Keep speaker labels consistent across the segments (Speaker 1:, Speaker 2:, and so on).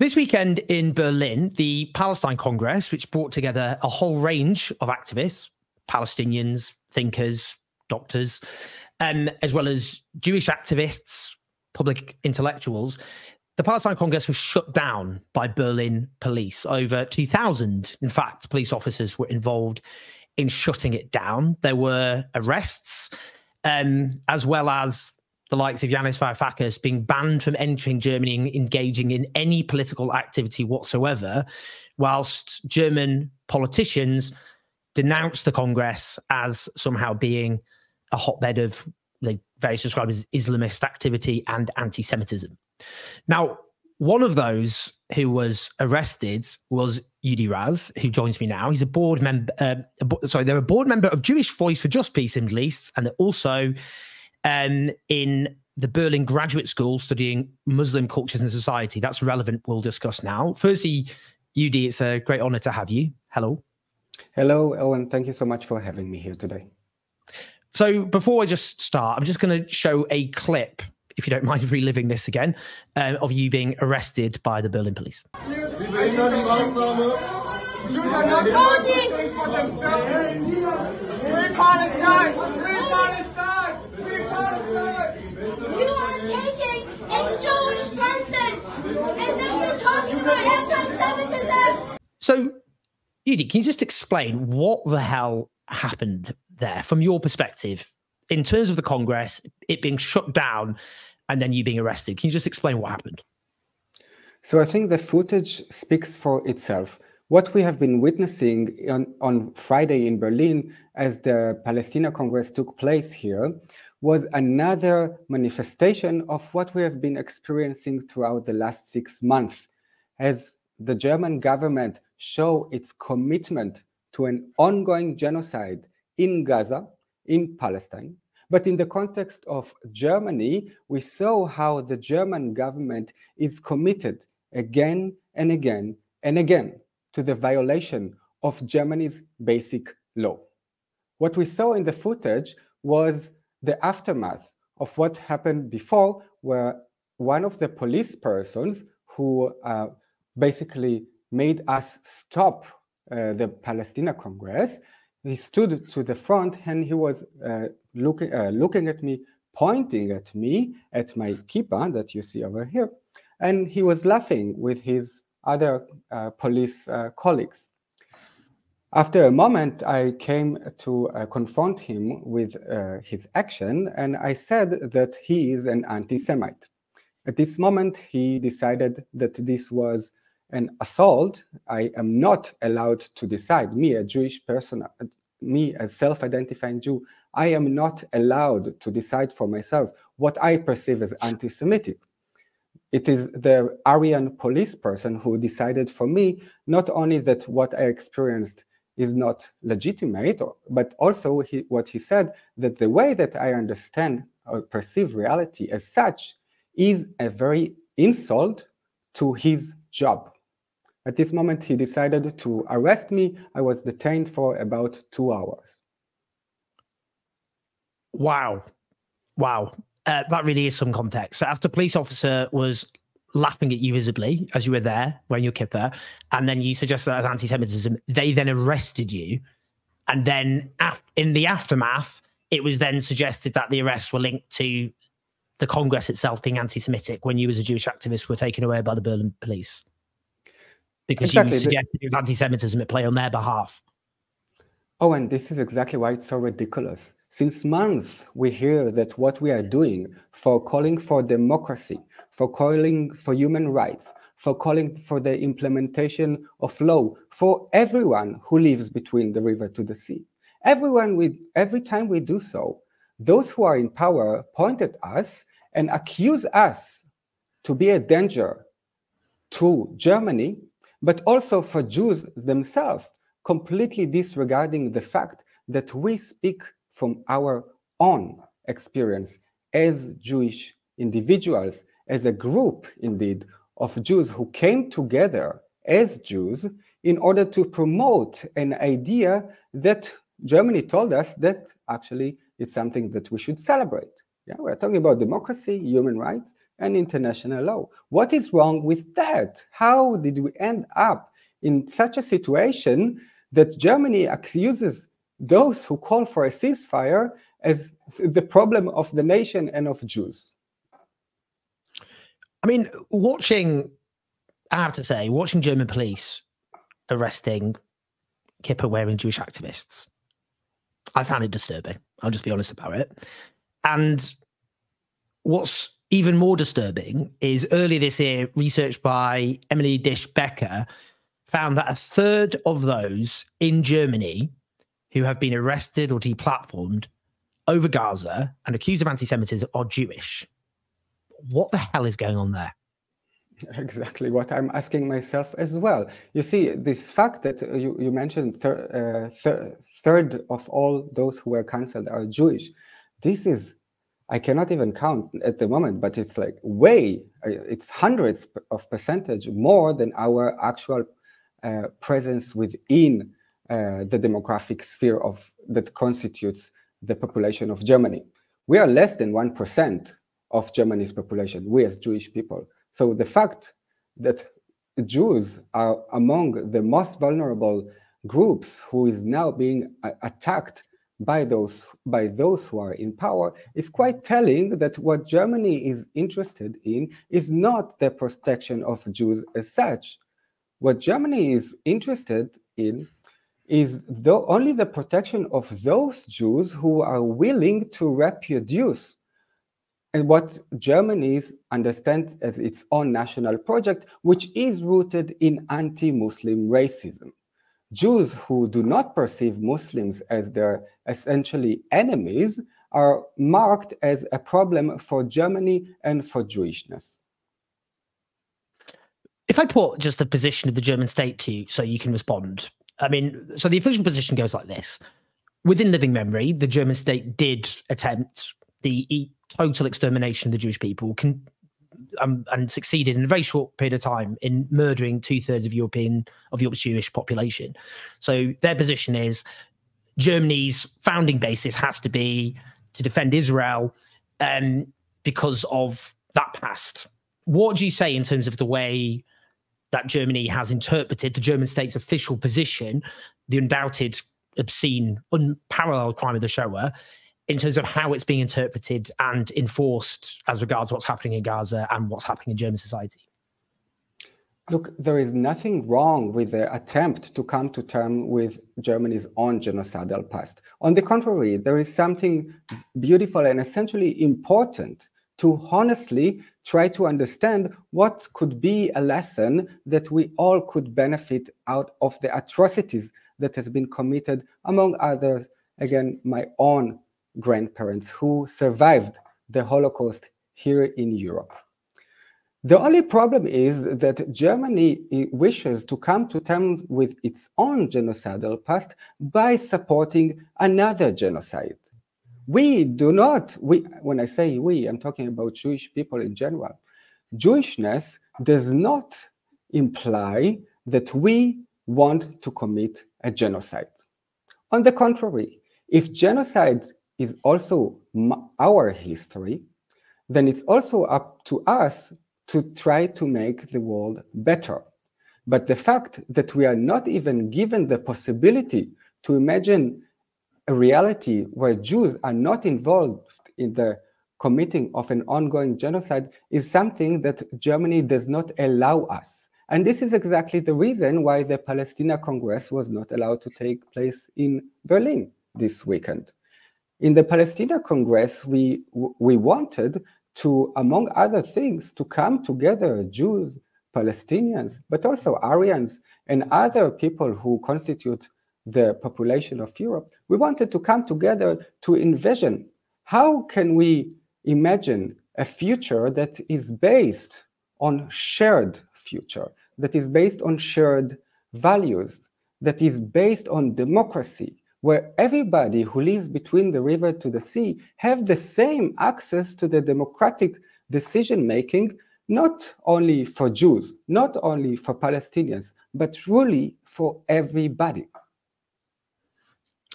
Speaker 1: This weekend in Berlin, the Palestine Congress, which brought together a whole range of activists, Palestinians, thinkers, doctors, as well as Jewish activists, public intellectuals, the Palestine Congress was shut down by Berlin police. Over 2,000, in fact, police officers were involved in shutting it down. There were arrests, as well as the likes of Yanis Varoufakis being banned from entering Germany and engaging in any political activity whatsoever, whilst German politicians denounced the Congress as somehow being a hotbed of, like, various described as Islamist activity and anti-Semitism. Now, one of those who was arrested was Yudi Raz, who joins me now. He's a board member. They're a board member of Jewish Voice for Just Peace in the Middle East, and they're also in the Berlin Graduate School studying Muslim cultures and society. That's relevant. We'll discuss now. Firstly, Yudi, it's a great honor to have you. Hello.
Speaker 2: Hello, Owen. Thank you so much for having me here today.
Speaker 1: So before I just start, I'm just going to show a clip, if you don't mind reliving this again, of you being arrested by the Berlin police.
Speaker 3: You are taking a Jewish person, and then you're talking about anti-Semitism.
Speaker 1: So, Yudi, can you just explain what the hell happened there from your perspective in terms of the Congress, it being shut down, and then you being arrested? Can you just explain what happened?
Speaker 2: So I think the footage speaks for itself. What we have been witnessing on Friday in Berlin as the Palestine Congress took place here was another manifestation of what we have been experiencing throughout the last 6 months, as the German government show its commitment to an ongoing genocide in Gaza, in Palestine. But in the context of Germany, we saw how the German government is committed again and again and again to the violation of Germany's basic law. What we saw in the footage was the aftermath of what happened before, where one of the police persons who basically made us stop the Palestine Congress, he stood to the front and he was looking at me, pointing at me, at my kippah that you see over here, and he was laughing with his other police colleagues. After a moment, I came to confront him with his action, and I said that he is an anti-Semite. At this moment, he decided that this was an assault. I am not allowed to decide, me, a Jewish person, me, as self-identifying Jew, I am not allowed to decide for myself what I perceive as anti-Semitic. It is the Aryan police person who decided for me, not only that what I experienced is not legitimate, but also what he said, that the way that I understand or perceive reality as such is a very insult to his job. At this moment, he decided to arrest me. I was detained for about 2 hours.
Speaker 1: Wow. Wow. That really is some context. So after a police officer was laughing at you visibly as you were there wearing your kippah, and then you suggested that as anti-Semitism, they then arrested you. And then in the aftermath, it was then suggested that the arrests were linked to the Congress itself being anti-Semitic when you as a Jewish activist were taken away by the Berlin police. Because exactly. You suggested it was anti-Semitism at play on their behalf.
Speaker 2: Oh, and this is exactly why it's so ridiculous. Since months, we hear that what we are doing for calling for democracy, for calling for human rights, for calling for the implementation of law for everyone who lives between the river to the sea. Every time we do so, those who are in power point at us and accuse us to be a danger to Germany, but also for Jews themselves, completely disregarding the fact that we speak from our own experience as Jewish individuals, as a group, indeed, of Jews who came together as Jews in order to promote an idea that Germany told us that actually it's something that we should celebrate. Yeah, we're talking about democracy, human rights, and international law. What is wrong with that? How did we end up in such a situation that Germany accuses those who call for a ceasefire as the problem of the nation and of Jews?
Speaker 1: I mean, I have to say, watching German police arresting kippah-wearing Jewish activists, I found it disturbing. I'll just be honest about it. And what's even more disturbing is earlier this year, research by Emily Disch-Becker found that a third of those in Germany who have been arrested or deplatformed over Gaza and accused of anti-Semitism are Jewish. What the hell is going on there?
Speaker 2: Exactly what I'm asking myself as well. You see, this fact that you mentioned third of all those who were cancelled are Jewish. This is, I cannot even count at the moment, but it's like it's hundreds of percentage more than our actual presence within the demographic sphere that constitutes the population of Germany. We are less than 1% of Germany's population, we as Jewish people. So the fact that Jews are among the most vulnerable groups who is now being attacked by those who are in power is quite telling that what Germany is interested in is not the protection of Jews as such. What Germany is interested in is only the protection of those Jews who are willing to reproduce and what Germany understands as its own national project, which is rooted in anti-Muslim racism. Jews who do not perceive Muslims as their essentially enemies are marked as a problem for Germany and for Jewishness.
Speaker 1: If I put just the position of the German state to you so you can respond, I mean, so the official position goes like this. Within living memory, the German state did attempt the total extermination of the Jewish people and succeeded in a very short period of time in murdering 2/3 of Europe's Jewish population. So their position is Germany's founding basis has to be to defend Israel because of that past. What do you say in terms of the way that Germany has interpreted the German state's official position, the undoubted, obscene, unparalleled crime of the Shoah, in terms of how it's being interpreted and enforced as regards what's happening in Gaza and what's happening in German society?
Speaker 2: Look, there is nothing wrong with the attempt to come to terms with Germany's own genocidal past. On the contrary, there is something beautiful and essentially important to honestly try to understand what could be a lesson that we all could benefit out of the atrocities that has been committed, among others, again, my own grandparents who survived the Holocaust here in Europe. The only problem is that Germany wishes to come to terms with its own genocidal past by supporting another genocide. When I say we, I'm talking about Jewish people in general. Jewishness does not imply that we want to commit a genocide. On the contrary, if genocide is also our history, then it's also up to us to try to make the world better. But the fact that we are not even given the possibility to imagine a reality where Jews are not involved in the committing of an ongoing genocide is something that Germany does not allow us. And this is exactly the reason why the Palestinian Congress was not allowed to take place in Berlin this weekend. In the Palestinian Congress, we wanted to, among other things, to come together, Jews, Palestinians, but also Aryans and other people who constitute the population of Europe. We wanted to come together to envision how can we imagine a future that is based on shared future, that is based on shared values, that is based on democracy, where everybody who lives between the river to the sea have the same access to the democratic decision-making, not only for Jews, not only for Palestinians, but truly for everybody.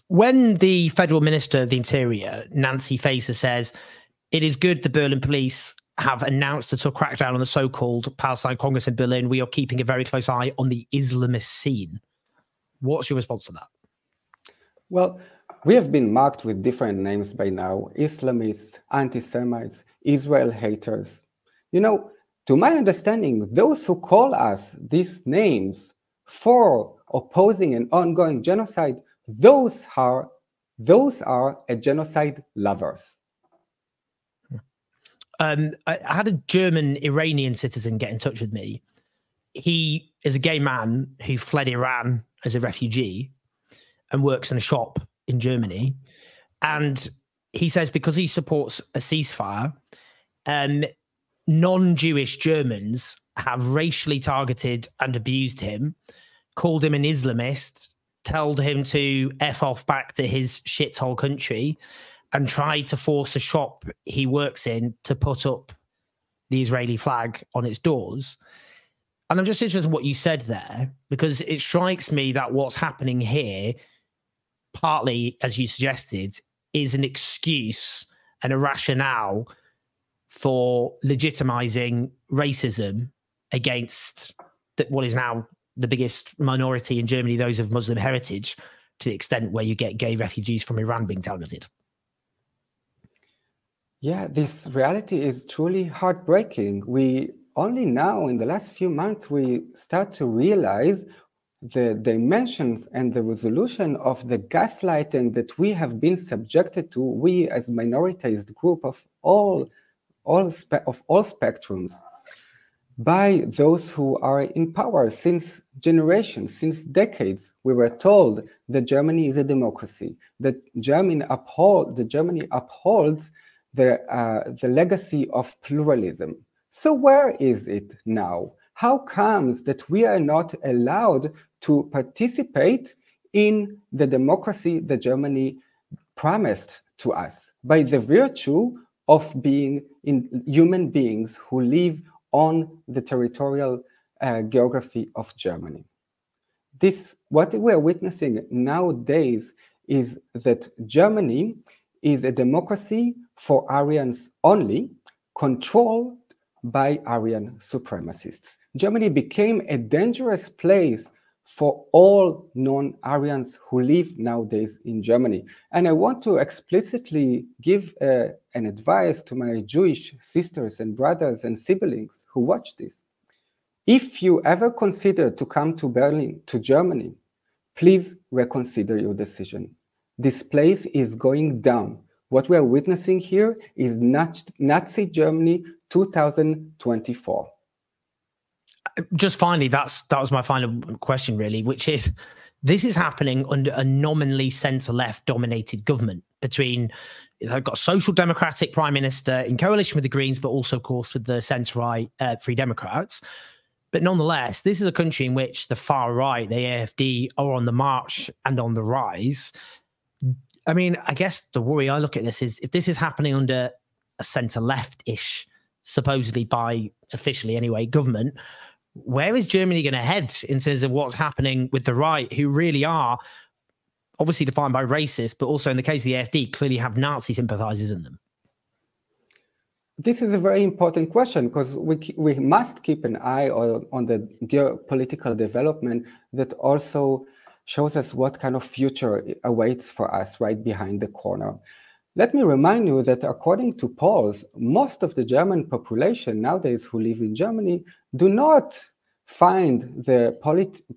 Speaker 1: When the Federal Minister of the Interior, Nancy Faeser, says it is good the Berlin police have announced a crackdown on the so-called Palestine Congress in Berlin. We are keeping a very close eye on the Islamist scene. What's your response to that?
Speaker 2: Well, we have been marked with different names by now: Islamists, anti-Semites, Israel haters. You know, to my understanding, those who call us these names for opposing an ongoing genocide, those are a genocide lovers.
Speaker 1: I had a German Iranian citizen get in touch with me. He is a gay man who fled Iran as a refugee and works in a shop in Germany. And he says because he supports a ceasefire, non-Jewish Germans have racially targeted and abused him, called him an Islamist, told him to F off back to his shithole country, and tried to force a shop he works in to put up the Israeli flag on its doors. And I'm just interested in what you said there, because it strikes me that what's happening here, partly, as you suggested, is an excuse and a rationale for legitimizing racism against what is now the biggest minority in Germany, those of Muslim heritage, to the extent where you get gay refugees from Iran being targeted.
Speaker 2: Yeah, this reality is truly heartbreaking. We only now, in the last few months, we start to realize the dimensions and the resolution of the gaslighting that we have been subjected to, we as minoritized group of all spectrums, by those who are in power since generations, since decades. We were told that Germany is a democracy, that Germany upholds the legacy of pluralism. So where is it now? How comes that we are not allowed to participate in the democracy that Germany promised to us by the virtue of being human beings who live on the territorial geography of Germany? What we are witnessing nowadays is that Germany is a democracy for Aryans only, controlled by Aryan supremacists. Germany became a dangerous place for all non-Aryans who live nowadays in Germany. And I want to explicitly give an advice to my Jewish sisters and brothers and siblings who watch this. If you ever consider to come to Berlin, to Germany, please reconsider your decision. This place is going down. What we are witnessing here is Nazi Germany 2024.
Speaker 1: Just finally, that was my final question, really, which is, this is happening under a nominally centre-left dominated government between, they've got a social democratic prime minister in coalition with the Greens, but also, of course, with the centre-right Free Democrats. But nonetheless, this is a country in which the far right, the AfD, are on the march and on the rise. I mean, I guess the worry I look at this is, if this is happening under a centre-left-ish, supposedly by, officially anyway, government, where is Germany going to head in terms of what's happening with the right, who really are obviously defined by racists, but also in the case of the AfD, clearly have Nazi sympathizers in them?
Speaker 2: This is a very important question, because we must keep an eye on the geopolitical development that also shows us what kind of future awaits for us right behind the corner. Let me remind you that according to polls, most of the German population nowadays who live in Germany do not find the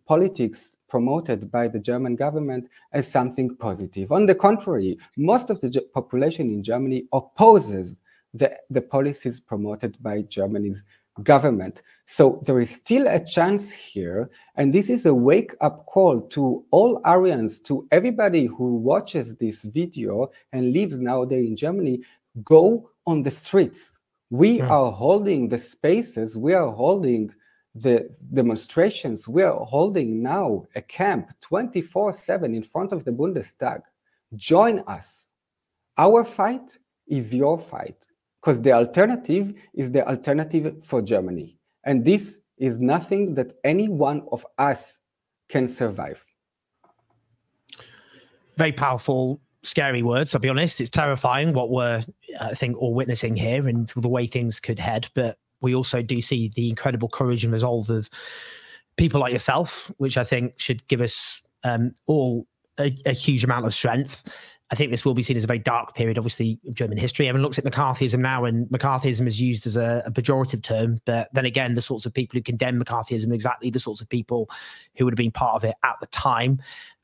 Speaker 2: politics promoted by the German government as something positive. On the contrary, most of the population in Germany opposes the policies promoted by Germany's government. So there is still a chance here, and this is a wake-up call to all Aryans, to everybody who watches this video and lives nowadays in Germany. Go on the streets. We are holding the spaces, we are holding the demonstrations, we are holding now a camp 24/7 in front of the Bundestag. Join us. Our fight is your fight, because the alternative is the alternative for Germany. And this is nothing that any one of us can survive.
Speaker 1: Very powerful scary words, I'll be honest. It's terrifying what we're, I think, all witnessing here and the way things could head. But we also do see the incredible courage and resolve of people like yourself, which I think should give us all a huge amount of strength. I think this will be seen as a very dark period, obviously, of German history. Everyone looks at McCarthyism now, and McCarthyism is used as a pejorative term. But then again, the sorts of people who condemn McCarthyism are exactly the sorts of people who would have been part of it at the time.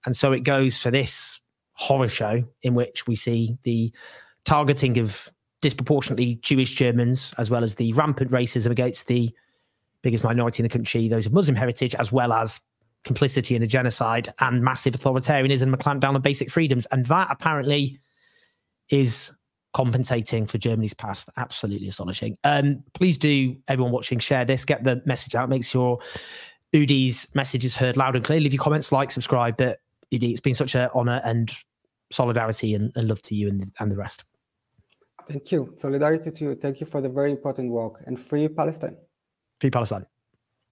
Speaker 1: And so it goes for this horror show in which we see the targeting of disproportionately Jewish Germans, as well as the rampant racism against the biggest minority in the country, those of Muslim heritage, as well as complicity in a genocide and massive authoritarianism and clampdown on basic freedoms. And that apparently is compensating for Germany's past. Absolutely astonishing. Please do, everyone watching, share this, get the message out, make sure Udi's message is heard loud and clear. Leave your comments, like, subscribe. But Udi, it's been such an honor and solidarity and love to you and the rest.
Speaker 2: Thank you. Solidarity to you. Thank you for the very important work. And free Palestine.
Speaker 1: Free Palestine.